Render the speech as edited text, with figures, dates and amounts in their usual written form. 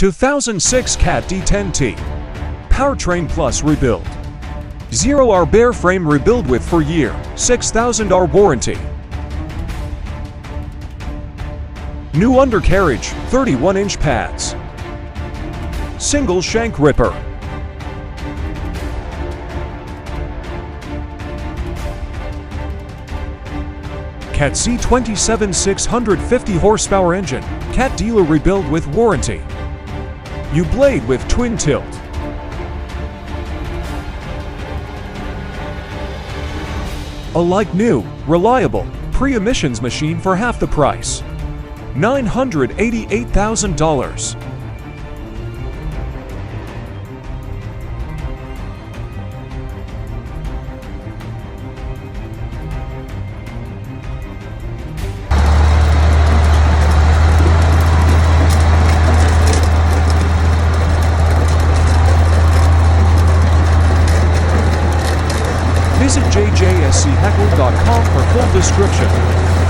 2006 CAT D10T Powertrain Plus Rebuild. 0R bare frame rebuild with 4-year, 6,000 warranty. New undercarriage, 31-inch pads. Single shank ripper. CAT C27 650 horsepower engine, CAT dealer rebuild with warranty. U-blade with twin tilt. A like new, reliable, pre-emissions machine for half the price. $988,000. Visit jjscheckler.com for full description.